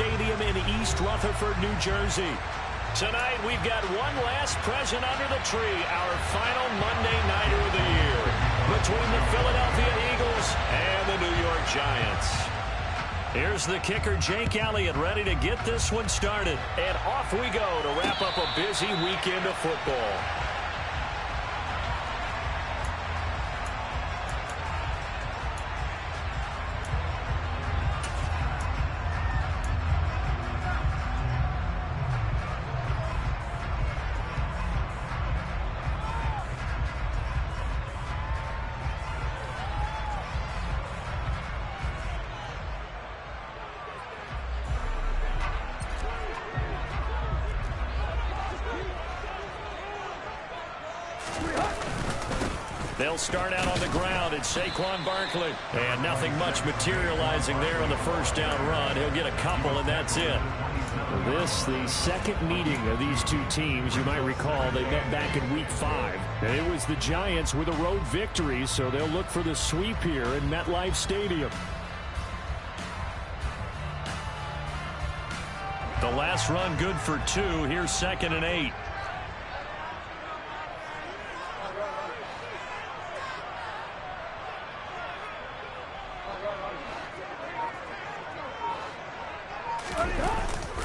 Stadium in East Rutherford, New Jersey. Tonight, we've got one last present under the tree, our final Monday Nighter of the year, between the Philadelphia Eagles and the New York Giants. Here's the kicker, Jake Elliott, ready to get this one started. And off we go to wrap up a busy weekend of football. They'll start out on the ground. It's Saquon Barkley. And nothing much materializing there on the first down run. He'll get a couple, and that's it. This, the second meeting of these two teams. You might recall they met back in Week 5. And it was the Giants with a road victory, so they'll look for the sweep here in MetLife Stadium. The last run good for 2. Here's 2nd and 8.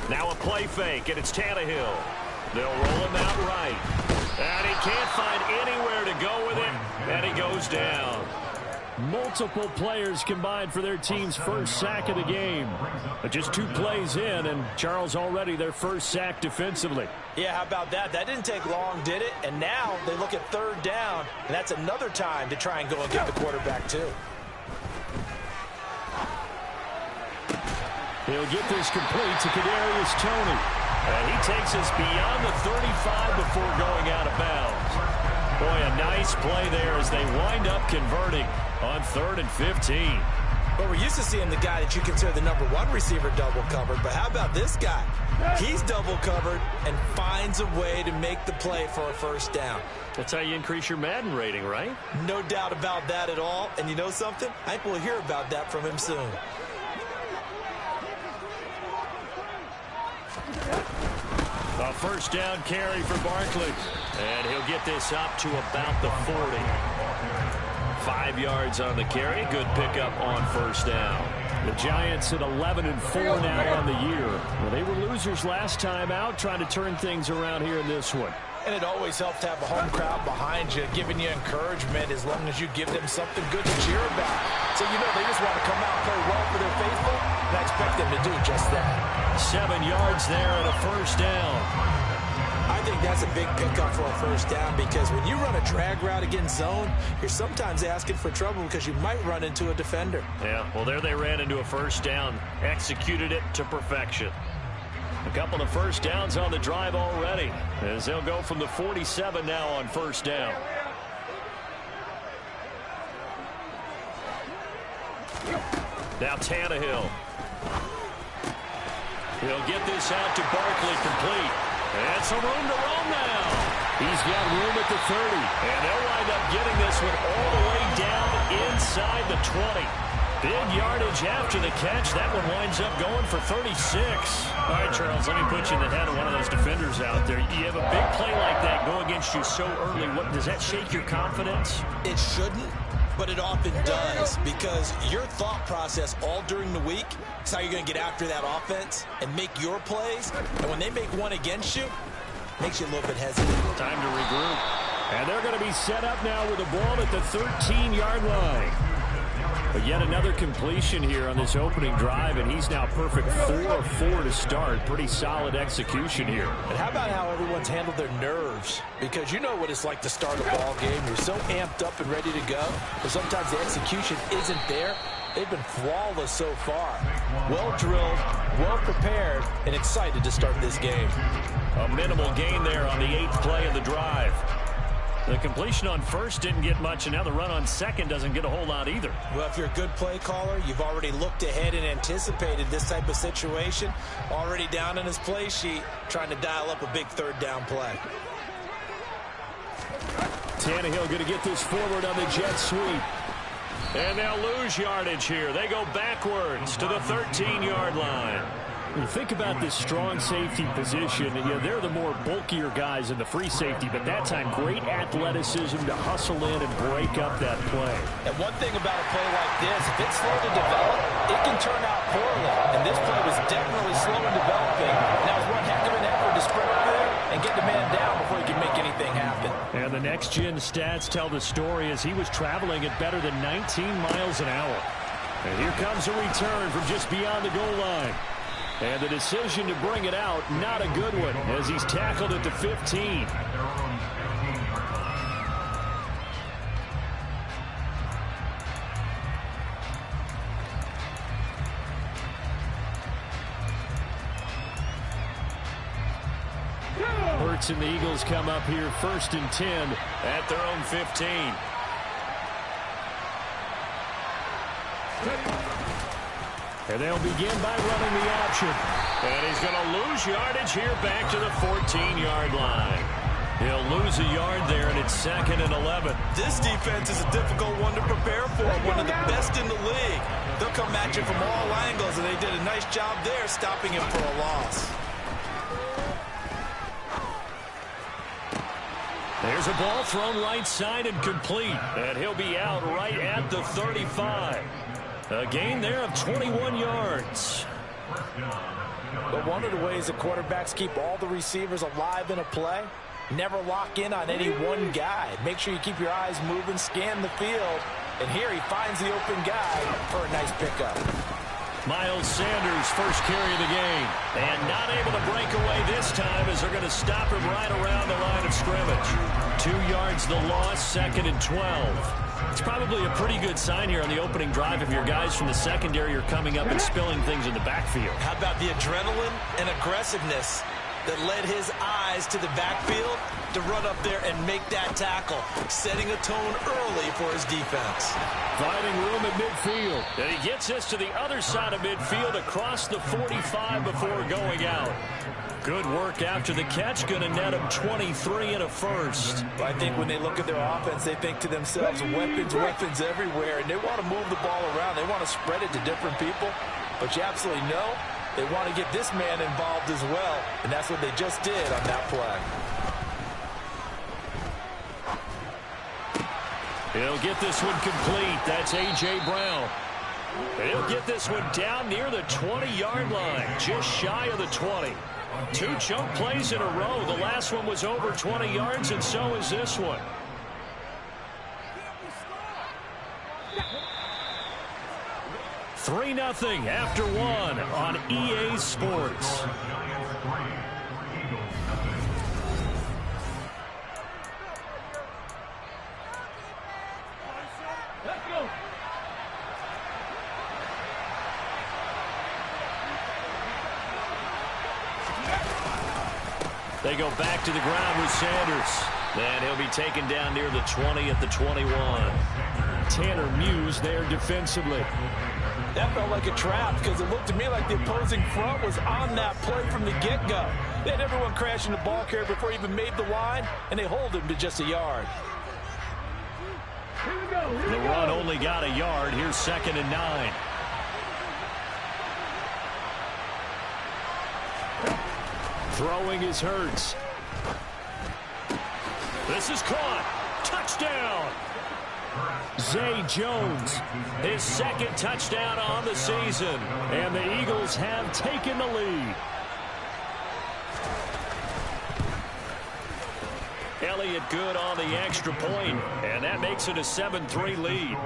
Now a play fake, and it's Tannehill. They'll roll him out right. And he can't find anywhere to go with it, and he goes down. Multiple players combined for their team's first sack of the game. But just 2 plays in, and Charles already their first sack defensively. Yeah, how about that? That didn't take long, did it? And now they look at 3rd down, and that's another time to try and go and get the quarterback too. He'll get this complete to Kadarius Toney. And he takes us beyond the 35 before going out of bounds. Boy, a nice play there as they wind up converting on 3rd and 15. But we're used to seeing the guy that you consider the #1 receiver double covered. But how about this guy? He's double covered and finds a way to make the play for a first down. That's how you increase your Madden rating, right? No doubt about that at all. And you know something? I think we'll hear about that from him soon. A first down carry for Barkley. And he'll get this up to about the 40. 5 yards on the carry. Good pickup on first down. The Giants at 11-4 now on the year. Well, they were losers last time out, trying to turn things around here in this one. And it always helps to have a home crowd behind you, giving you encouragement as long as you give them something good to cheer about. So, you know, they just want to come out and play well for their faithful, and I expect them to do just that. 7 yards there and a first down. I think that's a big pickup for a first down because when you run a drag route against zone, you're sometimes asking for trouble because you might run into a defender. Yeah, well, there they ran into a first down, executed it to perfection. A couple of first downs on the drive already as they'll go from the 47 now on first down. Now Tannehill. He'll get this out to Barkley complete. And some room to roam now. He's got room at the 30. And they'll wind up getting this one all the way down inside the 20. Big yardage after the catch. That one winds up going for 36. All right, Charles, let me put you in the head of one of those defenders out there. You have a big play like that go against you so early. What does that shake your confidence? It shouldn't, but it often does because your thought process all during the week is how you're going to get after that offense and make your plays. And when they make one against you, it makes you a little bit hesitant. Time to regroup. And they're going to be set up now with the ball at the 13-yard line. But yet another completion here on this opening drive, and he's now perfect 4 of 4 to start. Pretty solid execution here. And how about how everyone's handled their nerves? Because you know what it's like to start a ball game. You're so amped up and ready to go, but sometimes the execution isn't there. They've been flawless so far. Well drilled, well prepared, and excited to start this game. A minimal gain there on the 8th play of the drive. The completion on first didn't get much, and now the run on second doesn't get a whole lot either. Well, if you're a good play caller, you've already looked ahead and anticipated this type of situation. Already down in his play sheet, trying to dial up a big 3rd down play. Tannehill going to get this forward on the jet sweep. And they'll lose yardage here. They go backwards to the 13-yard line. When you think about this strong safety position, they're the more bulkier guys in the free safety, but that time great athleticism to hustle in and break up that play. And one thing about a play like this, if it's slow to develop, it can turn out poorly. And this play was definitely slow in developing. That was one heck of an effort to spread over there and get the man down before he can make anything happen. And the next-gen stats tell the story as he was traveling at better than 19 miles an hour. And here comes a return from just beyond the goal line. And the decision to bring it out, not a good one, as he's tackled at the 15. Hurts and the Eagles come up here 1st and 10 at their own 15. And they'll begin by running the option. And he's going to lose yardage here back to the 14-yard line. He'll lose a yard there, and it's 2nd and 11. This defense is a difficult one to prepare for, one of the best in the league. They'll come at you from all angles, and they did a nice job there stopping him for a loss. There's a ball thrown right side and complete. And he'll be out right at the 35. A gain there of 21 yards. But one of the ways the quarterbacks keep all the receivers alive in a play, never lock in on any one guy. Make sure you keep your eyes moving, scan the field. And here he finds the open guy for a nice pickup. Miles Sanders, first carry of the game. And not able to break away this time as they're going to stop him right around the line of scrimmage. 2 yards the loss, 2nd and 12. It's probably a pretty good sign here on the opening drive if your guys from the secondary are coming up and spilling things in the backfield. How about the adrenaline and aggressiveness that led his eyes to the backfield to run up there and make that tackle, setting a tone early for his defense. Finding room at midfield. And he gets this to the other side of midfield across the 45 before going out. Good work after the catch. Going to net him 23 and a first. I think when they look at their offense, they think to themselves, weapons everywhere, and they want to move the ball around. They want to spread it to different people. But you absolutely know they want to get this man involved as well, and that's what they just did on that play. He'll get this one complete. That's A.J. Brown. And he'll get this one down near the 20-yard line, just shy of the 20. 2 chunk plays in a row. The last one was over 20 yards, and so is this one. Three 3-0 after one on EA Sports. They go back to the ground with Sanders. And he'll be taken down near the 20 at the 21. Tanner Muse there defensively. That felt like a trap because it looked to me like the opposing front was on that play from the get-go. They had everyone crashing the ball carrier before he even made the line, and they hold him to just a yard. The run only got a yard. Here's 2nd and 9. Throwing is Hurts. This is caught. Touchdown. Zay Jones, his 2nd touchdown on the season. And the Eagles have taken the lead. Elliott good on the extra point, and that makes it a 7-3 lead.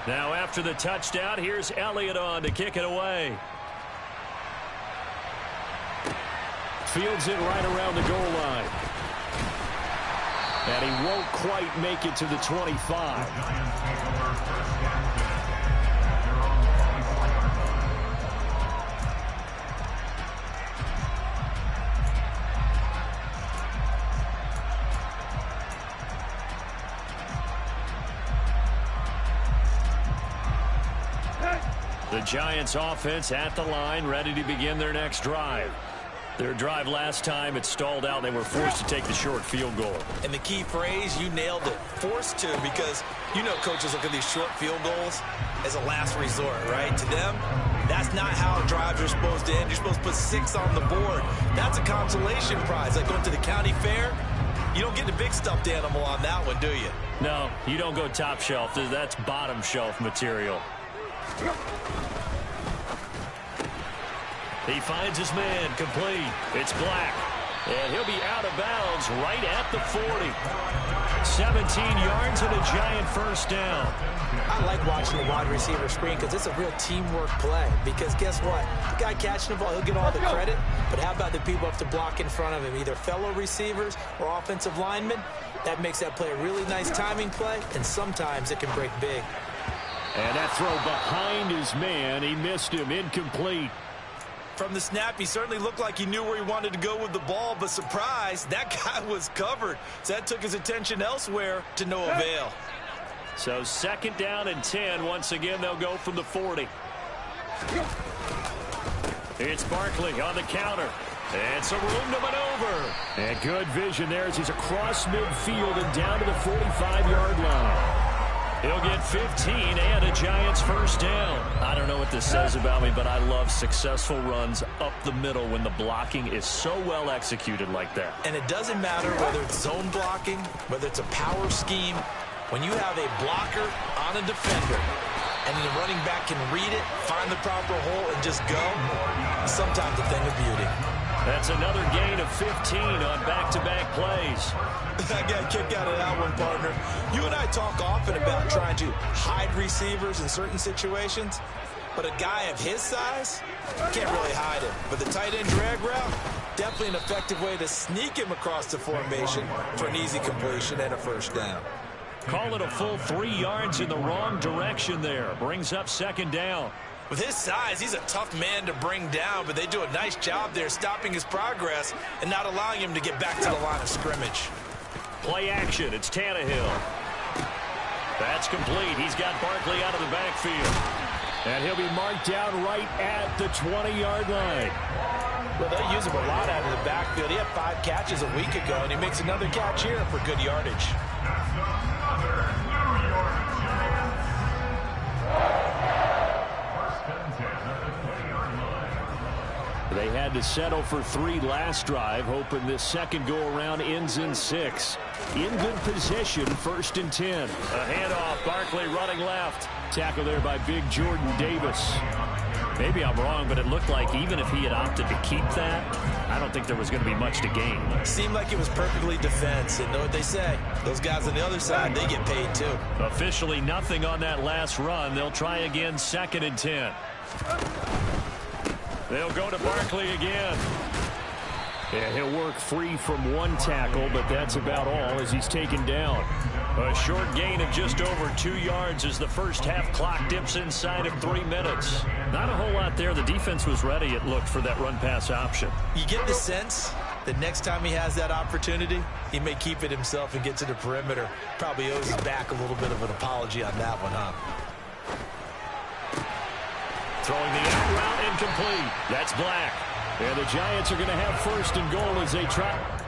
Now after the touchdown, here's Elliott on to kick it away. Fields it right around the goal line. And he won't quite make it to the 25. The Giants offense at the line, ready to begin their next drive. Their drive last time, it stalled out. They were forced to take the short field goal. And the key phrase, you nailed it, forced to, because you know coaches look at these short field goals as a last resort, right? To them, that's not how drives are supposed to end. You're supposed to put 6 on the board. That's a consolation prize, like going to the county fair. You don't get the big stuffed animal on that one, do you? No, you don't go top shelf. That's bottom shelf material. He finds his man, complete. It's Black. And he'll be out of bounds right at the 40. 17 yards and a giant first down. I like watching the wide receiver screen because it's a real teamwork play. Because guess what? The guy catching the ball, he'll get all the credit. But how about the people have to block in front of him, either fellow receivers or offensive linemen? That makes that play a really nice timing play, and sometimes it can break big. And that throw behind his man, he missed him, incomplete. From the snap, he certainly looked like he knew where he wanted to go with the ball, but surprise, that guy was covered. So that took his attention elsewhere to no avail. So 2nd down and 10. Once again, they'll go from the 40. It's Barkley on the counter. And some room to maneuver. And good vision there as he's across midfield and down to the 45-yard line. He'll get 15 and a Giants first down. I don't know what this says about me, but I love successful runs up the middle when the blocking is so well executed like that. And it doesn't matter whether it's zone blocking, whether it's a power scheme. When you have a blocker on a defender and the running back can read it, find the proper hole, and just go, sometimes a thing of beauty. That's another gain of 15 on back-to-back plays. I got a kick out of that one, partner. You and I talk often about trying to hide receivers in certain situations, but a guy of his size can't really hide him. But the tight end drag route, definitely an effective way to sneak him across the formation for an easy completion and a first down. Call it a full 3 yards in the wrong direction there. Brings up 2nd down. With his size, he's a tough man to bring down, but they do a nice job there stopping his progress and not allowing him to get back to the line of scrimmage. Play action. It's Tannehill. That's complete. He's got Barkley out of the backfield. And he'll be marked down right at the 20-yard line. Well, they use him a lot out of the backfield. He had 5 catches a week ago, and he makes another catch here for good yardage. They had to settle for 3 last drive, hoping this second go-around ends in 6. In good position, 1st and 10. A handoff, Barkley running left. Tackle there by big Jordan Davis. Maybe I'm wrong, but it looked like even if he had opted to keep that, I don't think there was going to be much to gain. Seemed like it was perfectly defense. And know what they say? Those guys on the other side, they get paid too. Officially nothing on that last run. They'll try again, 2nd and 10. They'll go to Barkley again. Yeah, he'll work free from 1 tackle, but that's about all as he's taken down. A short gain of just over 2 yards as the first half clock dips inside of 3 minutes. Not a whole lot there. The defense was ready, it looked, for that run-pass option. You get the sense that next time he has that opportunity, he may keep it himself and get to the perimeter. Probably owes his back a little bit of an apology on that one, huh? Throwing the out route incomplete. That's Black. And the Giants are going to have 1st and goal as they try.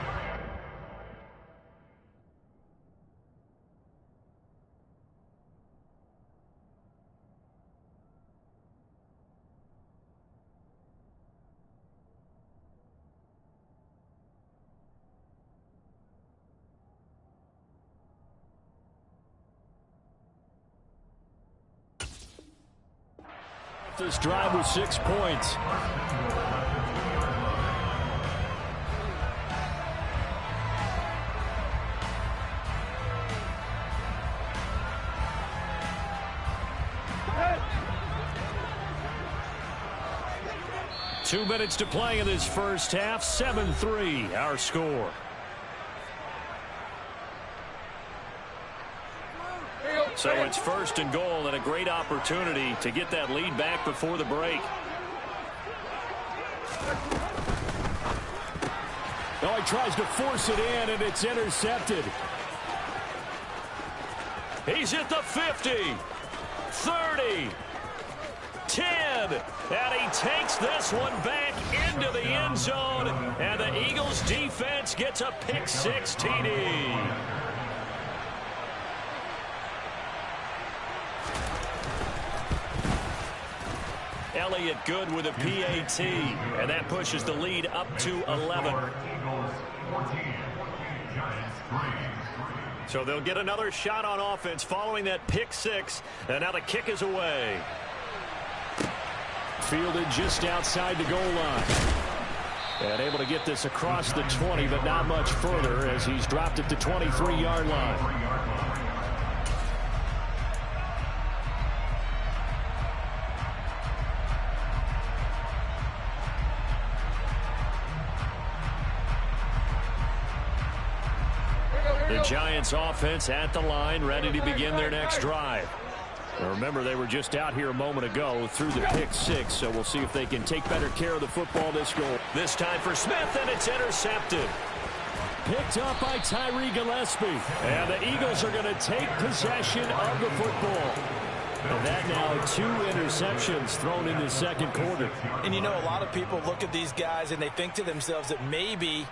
This drive with 6 points. Two minutes to play in this first half. 7-3 our score. So it's 1st and goal and a great opportunity to get that lead back before the break. Oh, he tries to force it in, and it's intercepted. He's at the 50, 30, 10. And he takes this one back into the end zone. And the Eagles defense gets a pick-6 TD. Elliott good with a PAT, and that pushes the lead up to 11. So they'll get another shot on offense following that pick-6, and now the kick is away. Fielded just outside the goal line. And able to get this across the 20, but not much further as he's dropped it to 23-yard line. The Giants offense at the line, ready to begin their next drive. Now remember, they were just out here a moment ago through the pick-6, so we'll see if they can take better care of the football this goal. This time for Smith, and it's intercepted. Picked up by Tyree Gillespie. And the Eagles are going to take possession of the football. And that now 2 interceptions thrown in the second quarter. And you know, a lot of people look at these guys and they think to themselves that maybe,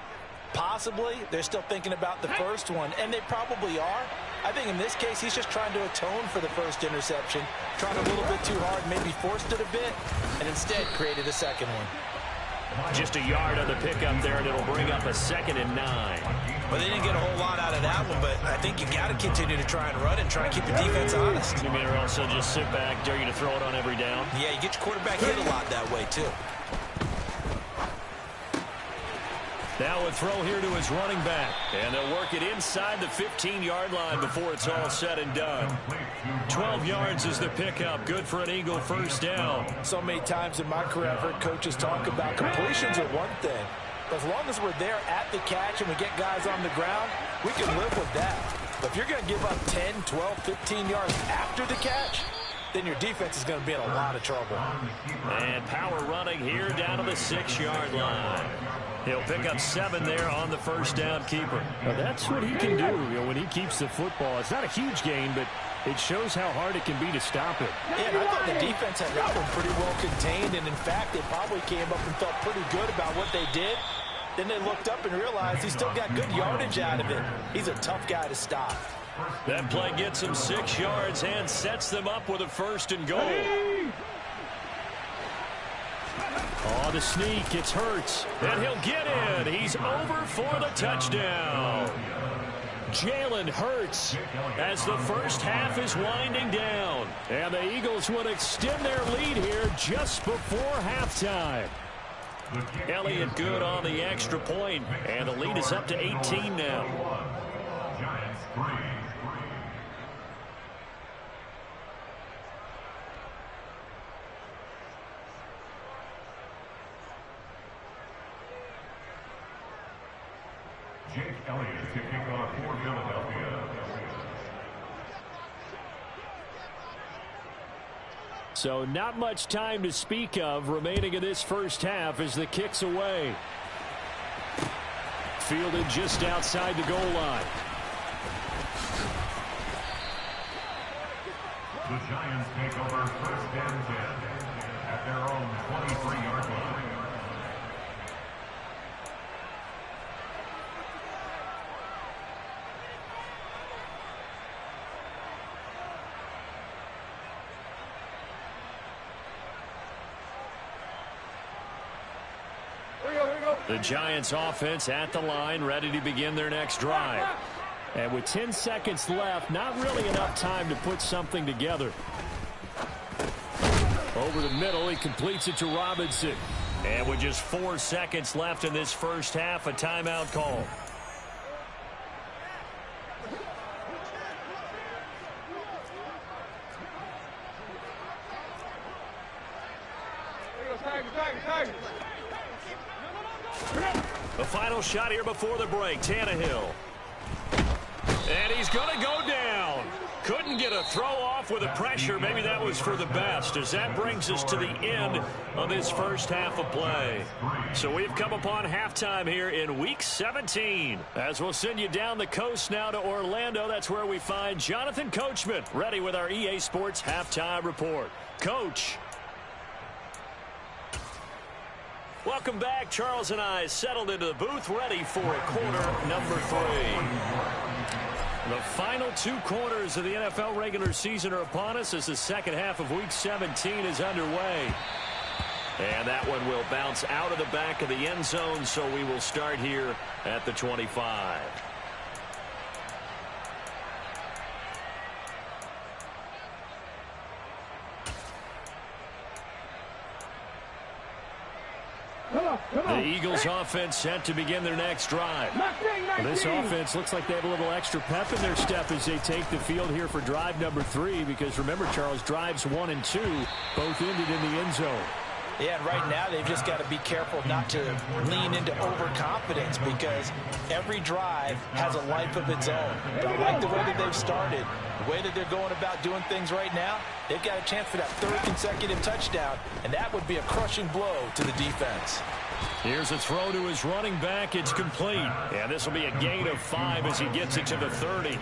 possibly, they're still thinking about the first one, and they probably are. I think in this case, he's just trying to atone for the first interception, trying a little bit too hard, maybe forced it a bit, and instead created a second one. Just a yard on the pickup there, and it'll bring up a 2nd and 9. Well, they didn't get a whole lot out of that one, but I think you got to continue to try and run and try and keep your defense honest. You mean, or also just sit back, dare you to throw it on every down? Yeah, you get your quarterback hit a lot that way, too. Now a throw here to his running back. And they'll work it inside the 15-yard line before it's all said and done. 12 yards is the pickup. Good for an Eagle first down. So many times in my career, I've heard coaches talk about completions are one thing. But as long as we're there at the catch and we get guys on the ground, we can live with that. But if you're going to give up 10, 12, 15 yards after the catch, then your defense is going to be in a lot of trouble. And power running here down to the 6-yard line. He'll pick up 7 there on the first down keeper. Now that's what he can do, when he keeps the football. It's not a huge gain, but it shows how hard it can be to stop it. Yeah, and I thought the defense had that one pretty well contained, and in fact, they probably came up and felt pretty good about what they did. Then they looked up and realized he still got good yardage out of it. He's a tough guy to stop. That play gets him 6 yards and sets them up with a 1st and goal. Oh, the sneak, it's Hurts, and he'll get in. He's over for the touchdown. Jalen Hurts as the first half is winding down. And the Eagles would extend their lead here just before halftime. Elliott good on the extra point, and the lead is up to 18 now. Jake Elliott to kick off for Philadelphia. So not much time to speak of remaining in this first half as the kick's away. Fielded just outside the goal line. The Giants take over 1st and 10 at their own 23-yard line. The Giants offense at the line, ready to begin their next drive. And with 10 seconds left, not really enough time to put something together. Over the middle, he completes it to Robinson. And with just 4 seconds left in this first half, a timeout call. The final shot here before the break, Tannehill. And he's going to go down. Couldn't get a throw off with the pressure. Maybe that was for the best, as that brings us to the end of this first half of play. So we've come upon halftime here in Week 17. As we'll send you down the coast now to Orlando, that's where we find Jonathan Coachman, ready with our EA Sports Halftime Report. Coach. Welcome back. Charles and I settled into the booth, ready for quarter number 3. The final 2 quarters of the NFL regular season are upon us as the second half of Week 17 is underway. And that one will bounce out of the back of the end zone, so we will start here at the 25. The Eagles offense set to begin their next drive. This offense looks like they have a little extra pep in their step as they take the field here for drive number 3, because remember, Charles, drives 1 and 2 both ended in the end zone. Yeah, and right now they've just got to be careful not to lean into overconfidence, because every drive has a life of its own. But I like the way that they've started, the way that they're going about doing things right now. They've got a chance for that 3rd consecutive touchdown, and that would be a crushing blow to the defense. Here's a throw to his running back. It's complete. And this will be a gain of 5 as he gets it to the 30.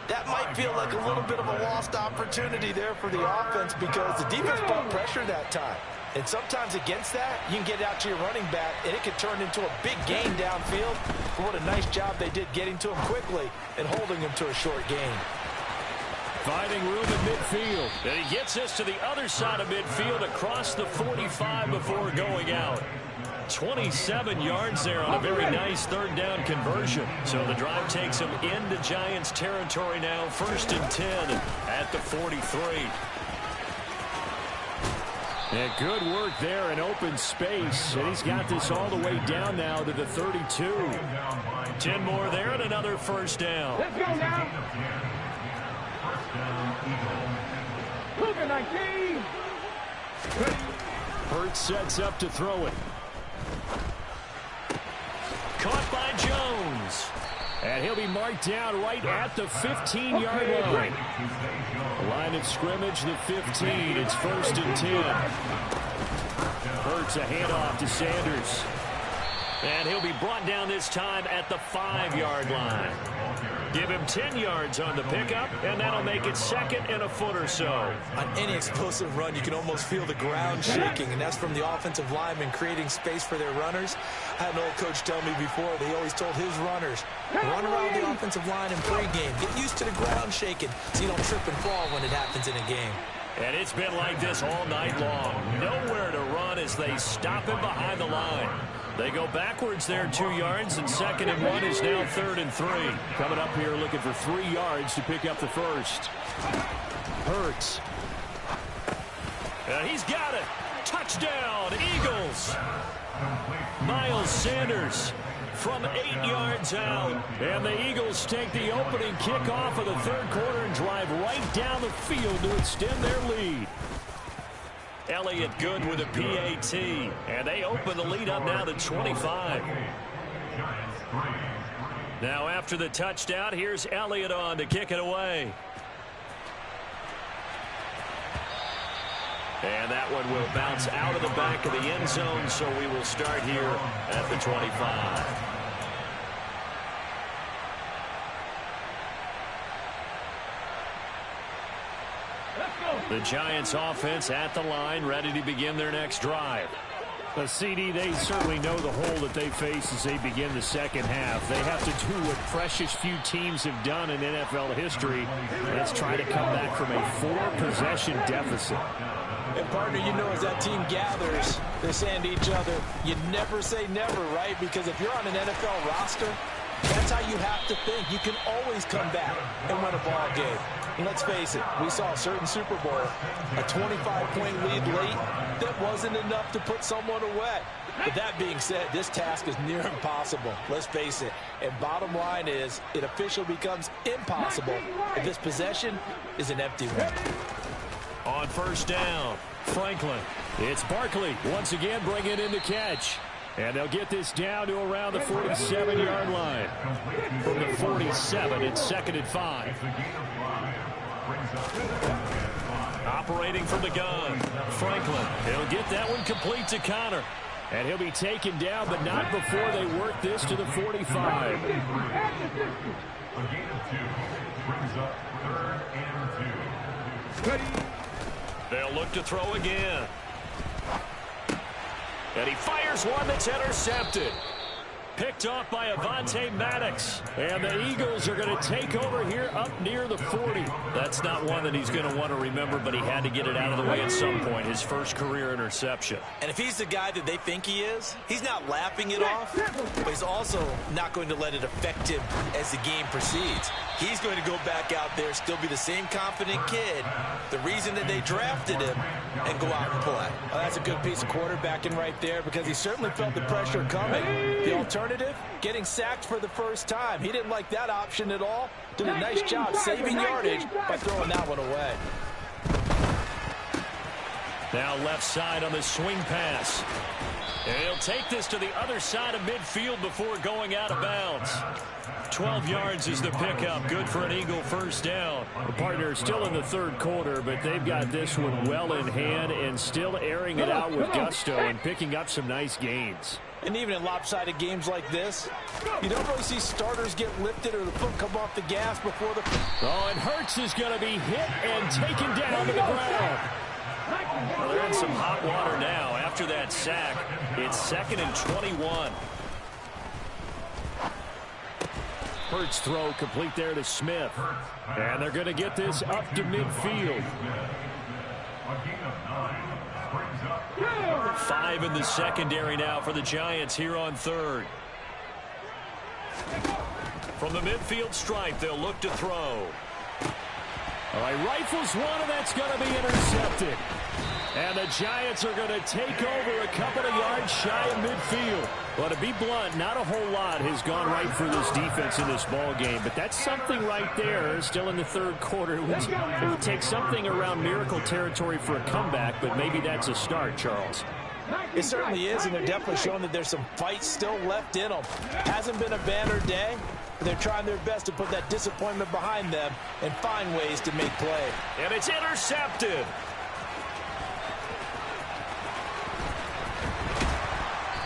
That might feel like a little bit of a lost opportunity there for the offense, because the defense brought pressure that time. And sometimes against that, you can get it out to your running back, and it can turn into a big gain downfield. But what a nice job they did getting to him quickly and holding him to a short gain. Finding room at midfield. And he gets this to the other side of midfield across the 45 before going out. 27 yards there on a very nice 3rd down conversion. So the drive takes him into Giants territory now. 1st and 10 at the 43. Yeah, good work there in open space. And he's got this all the way down now to the 32. 10 more there and another 1st down. Let's go now. Cougar 19. Hurts sets up to throw it. Caught by Jones. And he'll be marked down right at the 15-yard line. Line of scrimmage, the 15. It's 1st and 10. Hurts a handoff to Sanders. And he'll be brought down this time at the 5-yard line. Give him 10 yards on the pickup, and that'll make it 2nd and a foot or so. On any explosive run, you can almost feel the ground shaking, and that's from the offensive linemen creating space for their runners. I had an old coach tell me before, they always told his runners, run around the offensive line in pregame. Get used to the ground shaking so you don't trip and fall when it happens in a game. And it's been like this all night long. Nowhere to run as they stop him behind the line. They go backwards there 2 yards, and 2nd and 1 is now 3rd and 3. Coming up here looking for 3 yards to pick up the 1st. Hurts. He's got it. Touchdown, Eagles. Miles Sanders from 8 yards out. And the Eagles take the opening kickoff of the 3rd quarter and drive right down the field to extend their lead. Elliott good with a PAT. And they open the lead up now to 25. Now after the touchdown, here's Elliott on to kick it away. And that one will bounce out of the back of the end zone, so we will start here at the 25. The Giants offense at the line, ready to begin their next drive. The CD, they certainly know the hole that they face as they begin the second half. They have to do what precious few teams have done in NFL history. Let's try to come back from a 4-possession deficit. And partner, you know, as that team gathers, they're saying to each other, you never say never, right? Because if you're on an NFL roster, that's how you have to think. You can always come back and win a ball game. And let's face it, we saw a certain Super Bowl, a 25-point lead late, that wasn't enough to put someone away. But that being said, this task is near impossible. Let's face it. And bottom line is, it officially becomes impossible if this possession is an empty one. On 1st down, Franklin. It's Barkley once again bringing in the catch. And they'll get this down to around the 47-yard line. From the 47, it's 2nd and 5. Operating from the gun, Franklin. He'll get that one complete to Connor. And he'll be taken down, but not before they work this to the 45. A gain of 2 brings up 3rd and 2. They'll look to throw again. And he fires one that's intercepted. Picked off by Avonte Maddox. And the Eagles are going to take over here up near the 40. That's not one that he's going to want to remember, but he had to get it out of the way at some point. His first career interception. And if he's the guy that they think he is, he's not laughing it off, but he's also not going to let it affect him as the game proceeds. He's going to go back out there, still be the same confident kid, the reason that they drafted him, and go out and play. Well, that's a good piece of quarterbacking right there because he certainly felt the pressure coming. The alternative, getting sacked for the first time. He didn't like that option at all. Did a nice job saving yardage by throwing that one away. Now left side on the swing pass. And he'll take this to the other side of midfield before going out of bounds. 12 yards is the pickup. Good for an Eagle first down. The partner is still in the third quarter, but they've got this one well in hand and still airing it out with gusto and picking up some nice gains. And even in lopsided games like this, you don't really see starters get lifted or the foot come off the gas before the... Oh, and Hurts is going to be hit and taken down to the ground. Well, they're in some hot water now. After that sack, it's 2nd and 21. Hurts throw complete there to Smith. And they're going to get this up to midfield. 5 in the secondary now for the Giants here on third. From the midfield stripe, they'll look to throw. All right, rifles one, and that's going to be intercepted. And the Giants are going to take over a couple of yards shy of midfield. Well, to be blunt, not a whole lot has gone right for this defense in this ball game, but that's something right there. Still in the third quarter. It would take something around miracle territory for a comeback, but maybe that's a start, Charles. It certainly is, and they're definitely showing that there's some fight still left in them. Hasn't been a banner day, but they're trying their best to put that disappointment behind them and find ways to make play. And it's intercepted.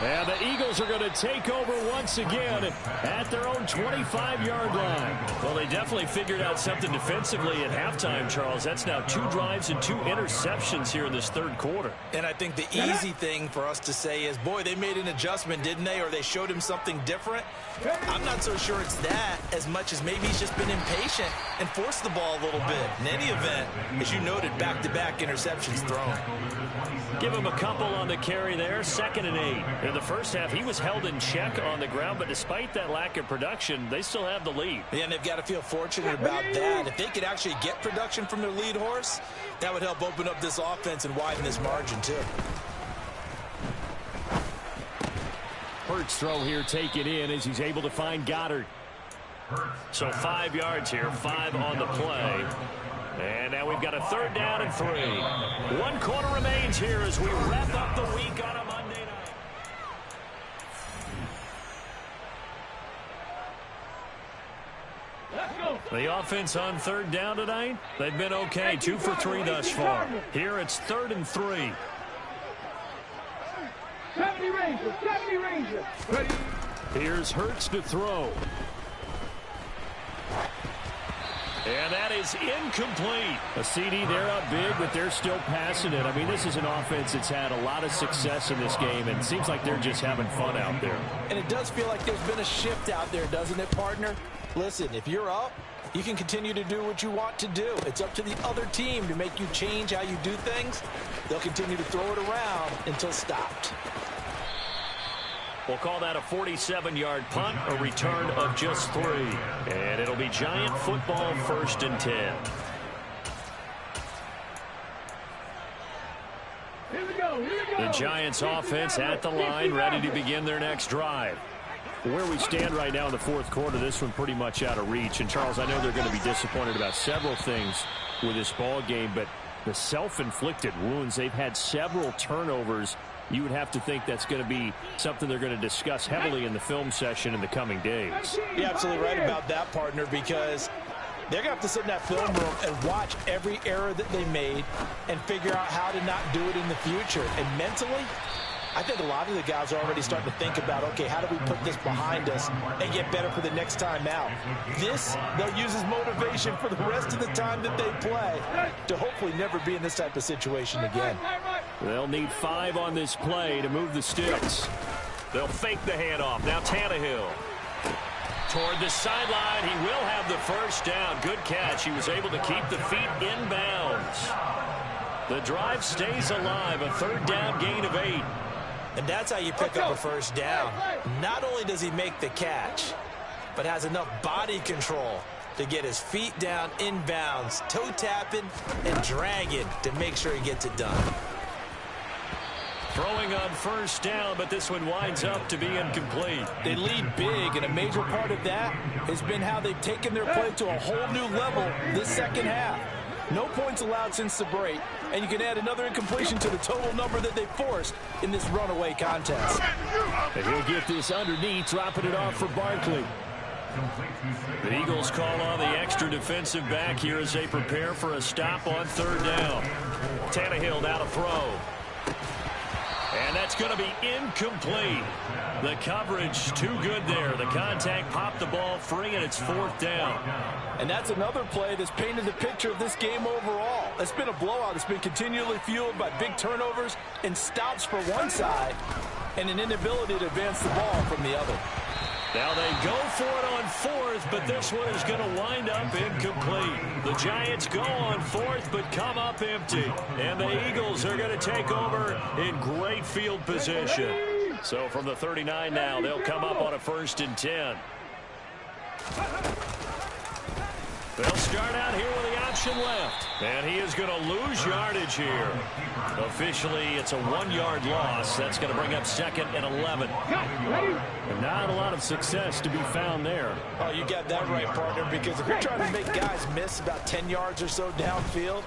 And the Eagles are going to take over once again at their own 25-yard line. Well, they definitely figured out something defensively at halftime, Charles. That's now 2 drives and 2 interceptions here in this third quarter. And I think the easy thing for us to say is, boy, they made an adjustment, didn't they? Or they showed him something different. I'm not so sure it's that as much as maybe he's just been impatient and forced the ball a little bit. In any event, as you noted, back-to-back interceptions thrown. Give him a couple on the carry there, 2nd and 8. In the first half, he was held in check on the ground, but despite that lack of production, they still have the lead. Yeah, and they've got to feel fortunate about that. If they could actually get production from their lead horse, that would help open up this offense and widen this margin, too. Hurts throw here taken in as he's able to find Goddard. So 5 yards here, 5 on the play. And now we've got a 3rd down and 3. 1 quarter remains here as we wrap up the week on a Monday night. The offense on 3rd down tonight, they've been okay. 2 for 3 thus far. Here it's 3rd and 3. 70 Rangers. Ready. Here's Hurts to throw. And that is incomplete. A CD, they're up big, but they're still passing it. I mean, this is an offense that's had a lot of success in this game, and it seems like they're just having fun out there. And it does feel like there's been a shift out there, doesn't it, partner? Listen, if you're up, you can continue to do what you want to do. It's up to the other team to make you change how you do things. They'll continue to throw it around until stopped. We'll call that a 47-yard punt, a return of just 3. And it'll be Giant football, 1st and 10. Here we go. The Giants offense at the line, ready to begin their next drive. Where we stand right now in the 4th quarter, this one pretty much out of reach. And, Charles, I know they're going to be disappointed about several things with this ball game, but the self-inflicted wounds, they've had several turnovers. You would have to think that's going to be something they're going to discuss heavily in the film session in the coming days. You're absolutely right about that, partner, because they're going to have to sit in that film room and watch every error that they made and figure out how to not do it in the future. And mentally, I think a lot of the guys are already starting to think about, okay, how do we put this behind us and get better for the next time out? This, they'll use as motivation for the rest of the time that they play to hopefully never be in this type of situation again. They'll need 5 on this play to move the sticks. They'll fake the handoff. Now Tannehill. Toward the sideline. He will have the first down. Good catch. He was able to keep the feet inbounds. The drive stays alive. A 3rd down gain of 8. And that's how you pick up a first down. Not only does he make the catch, but has enough body control to get his feet down inbounds, toe tapping and dragging to make sure he gets it done. Throwing on first down, but this one winds up to be incomplete. They lead big, and a major part of that has been how they've taken their play to a whole new level this second half. No points allowed since the break, and you can add another incompletion to the total number that they forced in this runaway contest. And he'll get this underneath, dropping it off for Barkley. The Eagles call on the extra defensive back here as they prepare for a stop on 3rd down. Tannehill now to throw. And that's going to be incomplete. The coverage too good there. The contact popped the ball free, and it's 4th down. And that's another play that's painted the picture of this game overall. It's been a blowout. It's been continually fueled by big turnovers and stops for one side and an inability to advance the ball from the other. Now they go for it on 4th, but this one is going to wind up incomplete. The Giants go on 4th, but come up empty. And the Eagles are going to take over in great field position. So from the 39 now, they'll come up on a 1st and 10. They'll start out here with the option left. And he is going to lose yardage here. Officially, it's a 1-yard loss. That's going to bring up 2nd and 11. And not a lot of success to be found there. Oh, you got that right, partner, because if you're trying to make guys miss about 10 yards or so downfield,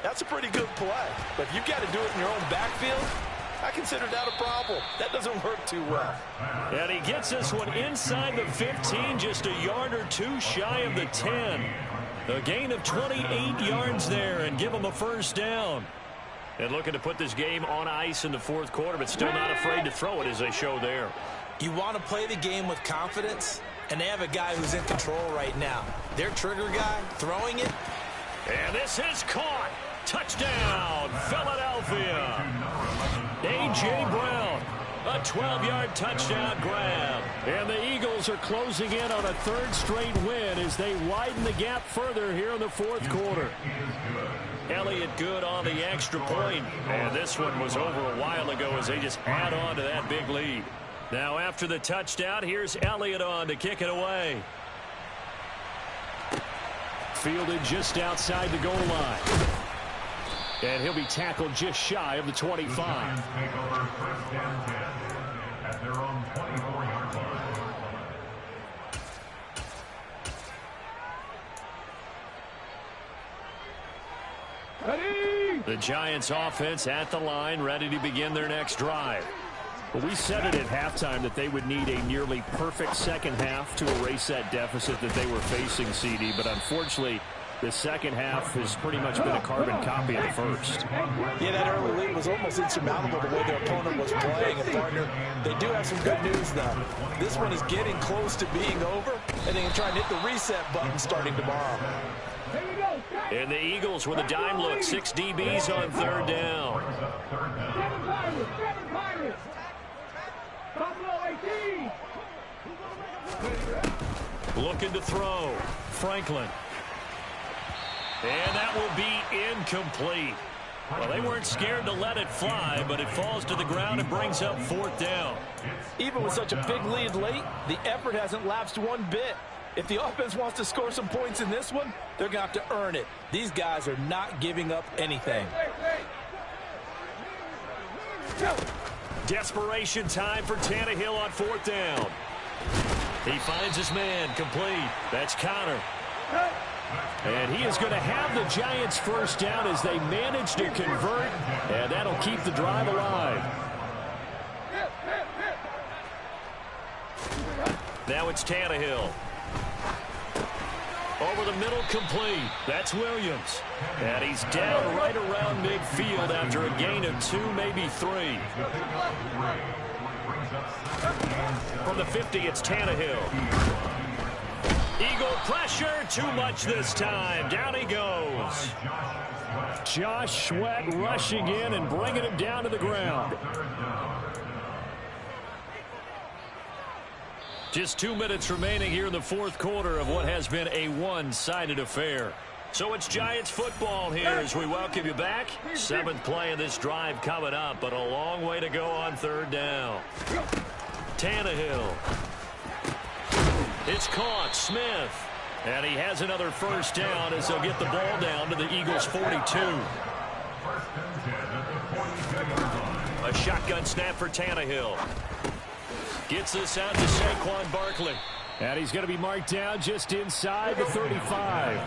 that's a pretty good play. But if you've got to do it in your own backfield, I consider that a problem. That doesn't work too well. And he gets this one inside the 15, just a yard or 2 shy of the 10. A gain of 28 yards there and give him a first down. And looking to put this game on ice in the 4th quarter, but still not afraid to throw it as they show there. You want to play the game with confidence, and they have a guy who's in control right now. Their trigger guy throwing it. And this is caught. Touchdown, Philadelphia. A.J. Brown, a 12-yard touchdown grab. And the Eagles are closing in on a 3rd straight win as they widen the gap further here in the 4th quarter. Elliott good on the extra point. And this one was over a while ago as they just add on to that big lead. Now after the touchdown, here's Elliott on to kick it away. Fielded just outside the goal line. And he'll be tackled just shy of the 25. Take over 1st and 10 at their own 24-yard line. Ready? The Giants offense at the line, ready to begin their next drive. Well, we said it at halftime that they would need a nearly perfect second half to erase that deficit that they were facing, CD. But unfortunately, the second half has pretty much been a carbon copy of the first. Yeah, that early lead was almost insurmountable the way their opponent was playing. And, partner, they do have some good news, though. This one is getting close to being over, and they can try and hit the reset button starting tomorrow. And the Eagles with a dime look. 6 DBs on 3rd down. 7 Pirates. Buffalo 18. Looking to throw. Franklin. And that will be incomplete. Well, they weren't scared to let it fly, but it falls to the ground and brings up 4th down. Even with such a big lead late, the effort hasn't lapsed one bit. If the offense wants to score some points in this one, they're going to have to earn it. These guys are not giving up anything. Desperation time for Tannehill on 4th down. He finds his man complete. That's Connor. And he is going to have the Giants first down as they manage to convert, and that'll keep the drive alive. Now it's Tannehill. Over the middle, complete. That's Williams. And he's down right around midfield after a gain of 2, maybe 3. From the 50, it's Tannehill. Eagle pressure, too much this time. Down he goes. Josh Sweat rushing in and bringing him down to the ground. Just 2 minutes remaining here in the fourth quarter of what has been a one-sided affair. So it's Giants football here as we welcome you back. 7th play of this drive coming up, but a long way to go on third down. Tannehill. It's caught. Smith. And he has another first down as they'll get the ball down to the Eagles' 42. A shotgun snap for Tannehill. Gets this out to Saquon Barkley. And he's going to be marked down just inside the 35.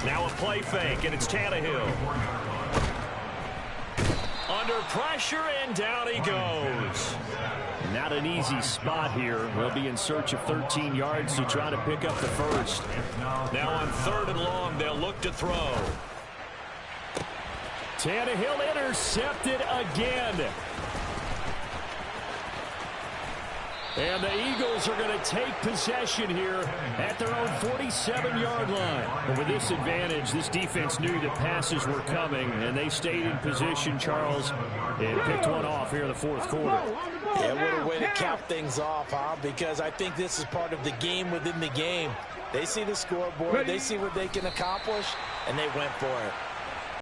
Now a play fake, and it's Tannehill. Under pressure, and down he goes. Not an easy spot here. We'll be in search of 13 yards to try to pick up the first. Now on 3rd and long, they'll look to throw. Tannehill intercepted again. And the Eagles are going to take possession here at their own 47-yard line. And with this advantage, this defense knew that passes were coming, and they stayed in position, Charles, and picked one off here in the fourth quarter. Yeah, what a way to cap things off, huh? Because I think this is part of the game within the game. They see the scoreboard, they see what they can accomplish, and they went for it.